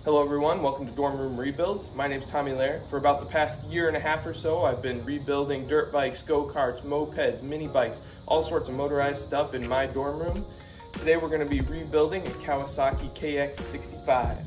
Hello everyone, welcome to Dorm Room Rebuilds. My name is Tommy Lair. For about the past year and a half or so, I've been rebuilding dirt bikes, go-karts, mopeds, mini bikes, all sorts of motorized stuff in my dorm room. Today we're going to be rebuilding a Kawasaki KX65.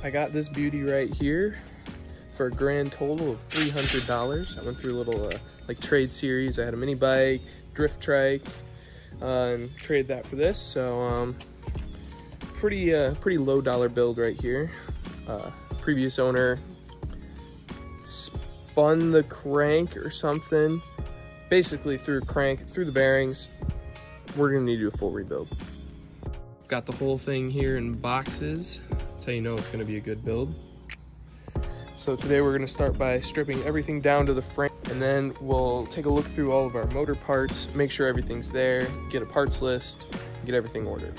I got this beauty right here for a grand total of $300. I went through a little like trade series. I had a mini bike, drift trike, and traded that for this. So pretty low dollar build right here. Previous owner spun the crank or something. Basically threw the bearings. We're gonna need to do a full rebuild. Got the whole thing here in boxes. That's how you know it's going to be a good build. So today we're going to start by stripping everything down to the frame, and then we'll take a look through all of our motor parts, make sure everything's there, get a parts list, get everything ordered.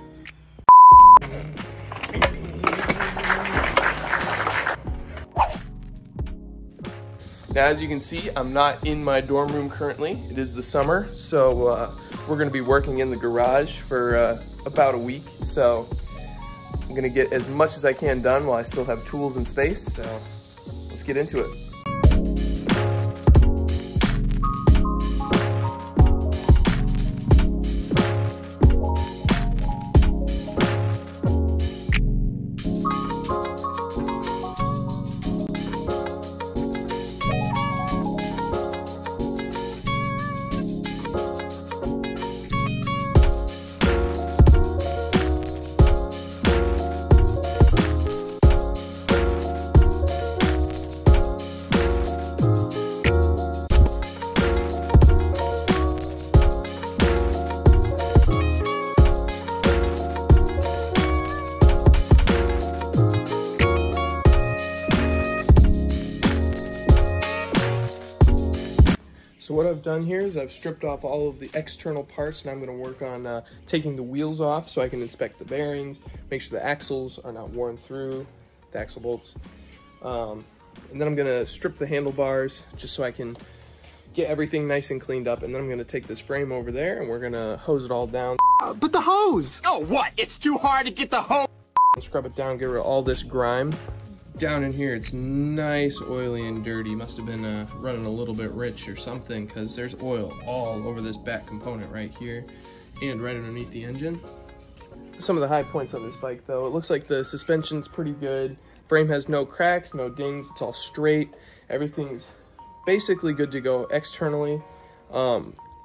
Now, as you can see, I'm not in my dorm room currently. It is the summer, so we're going to be working in the garage for about a week. So I'm gonna get as much as I can done while I still have tools and space, so let's get into it. So what I've done here is I've stripped off all of the external parts, and I'm going to work on taking the wheels off so I can inspect the bearings, make sure the axles are not worn through, the axle bolts. And then I'm going to strip the handlebars just so I can get everything nice and cleaned up. And then I'm going to take this frame over there and we're going to hose it all down. But the hose! Oh, what? It's too hard to get the hose! Scrub it down, get rid of all this grime. Down in here, it's nice, oily, and dirty. Must have been running a little bit rich or something, because there's oil all over this back component right here and right underneath the engine. Some of the high points on this bike, though, it looks like the suspension's pretty good. Frame has no cracks, no dings, it's all straight. Everything's basically good to go externally.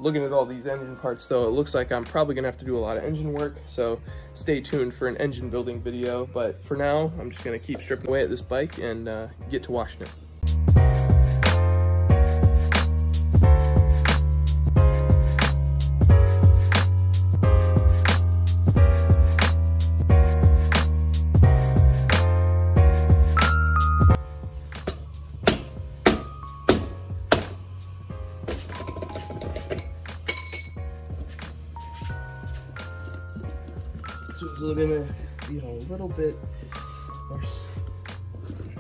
Looking at all these engine parts, though, it looks like I'm probably gonna have to do a lot of engine work, so stay tuned for an engine building video. But for now, I'm just gonna keep stripping away at this bike and get to washing it. So it's looking a little bit more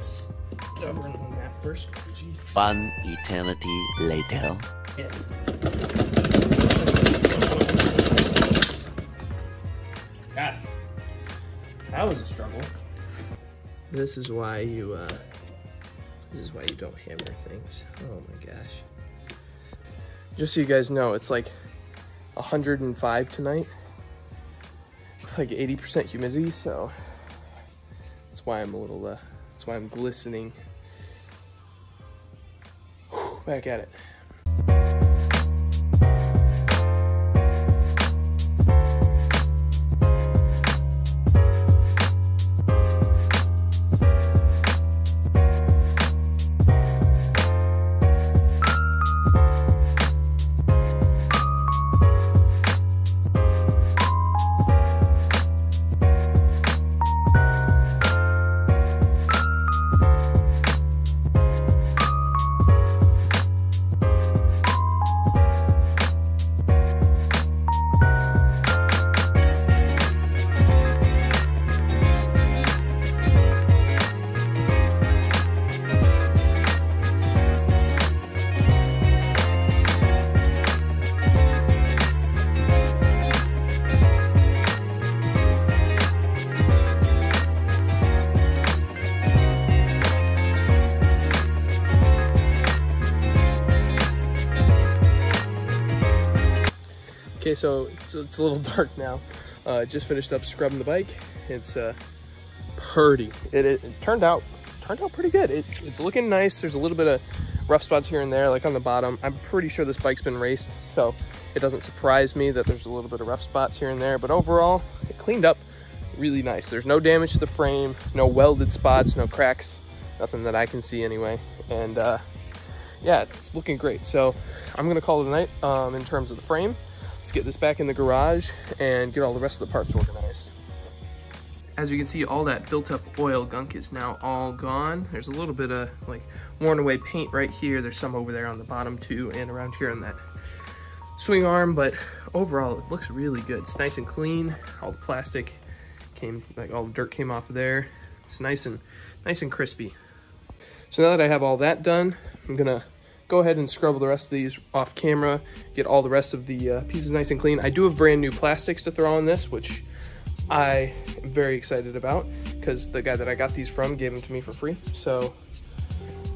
stubborn on that first squeegee. One eternity later. Yeah. God, that was a struggle. This is why you don't hammer things. Oh my gosh. Just so you guys know, it's like 105 tonight. It's like 80% humidity, so that's why I'm that's why I'm glistening. Whew, back at it. Okay, so it's a little dark now. Just finished up scrubbing the bike. It's pretty. It turned out pretty good. It's looking nice. There's a little bit of rough spots here and there, like on the bottom. I'm pretty sure this bike's been raced, so it doesn't surprise me that there's a little bit of rough spots here and there. But overall, it cleaned up really nice. There's no damage to the frame, no welded spots, no cracks, nothing that I can see anyway. And yeah, it's looking great. So I'm gonna call it a night in terms of the frame. Let's get this back in the garage and get all the rest of the parts organized. As you can see, all that built up oil gunk is now all gone. There's a little bit of like worn away paint right here. There's some over there on the bottom too, and around here on that swing arm, but overall it looks really good. It's nice and clean. All the plastic came, like all the dirt came off of there. It's nice and crispy. So now that I have all that done, I'm gonna go ahead and scrub the rest of these off camera, get all the rest of the pieces nice and clean. I do have brand new plastics to throw on this, which I am very excited about because the guy that I got these from gave them to me for free. So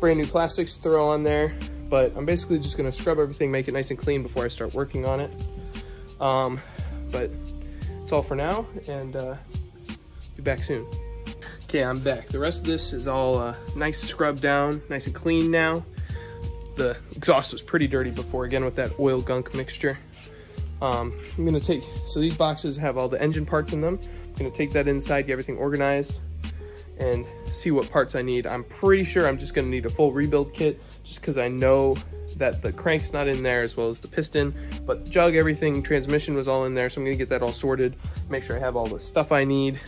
brand new plastics to throw on there, but I'm basically just gonna scrub everything, make it nice and clean before I start working on it. But it's all for now, and be back soon. Okay, I'm back. The rest of this is all nice scrubbed down, nice and clean now. The exhaust was pretty dirty before, again with that oil gunk mixture. I'm gonna take, so these boxes have all the engine parts in them. I'm gonna take that inside, get everything organized, and see what parts I need. I'm pretty sure I'm just gonna need a full rebuild kit, just because I know that the crank's not in there as well as the piston, but jug, everything, transmission was all in there, so I'm gonna get that all sorted, make sure I have all the stuff I need,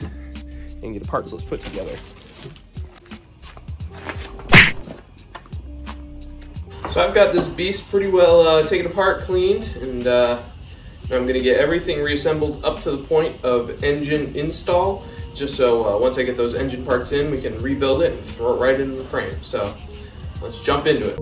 and get a parts list put together. So I've got this beast pretty well taken apart, cleaned, and I'm gonna get everything reassembled up to the point of engine install, just so once I get those engine parts in, we can rebuild it and throw it right into the frame. So let's jump into it.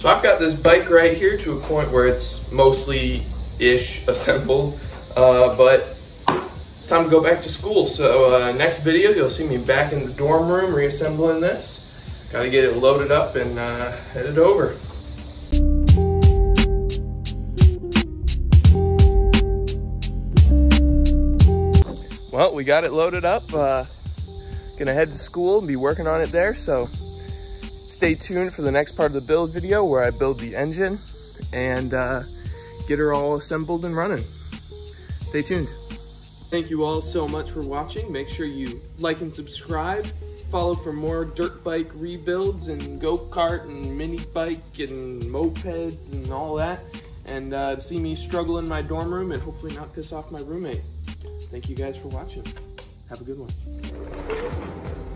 So I've got this bike right here to a point where it's mostly-ish assembled, but it's time to go back to school. So next video, you'll see me back in the dorm room reassembling this. Gotta get it loaded up and headed over. Well, we got it loaded up. Gonna head to school and be working on it there, so stay tuned for the next part of the build video where I build the engine and get her all assembled and running. Stay tuned. Thank you all so much for watching. Make sure you like and subscribe. Follow for more dirt bike rebuilds and go-kart and mini bike and mopeds and all that. And to see me struggle in my dorm room and hopefully not piss off my roommate. Thank you guys for watching. Have a good one.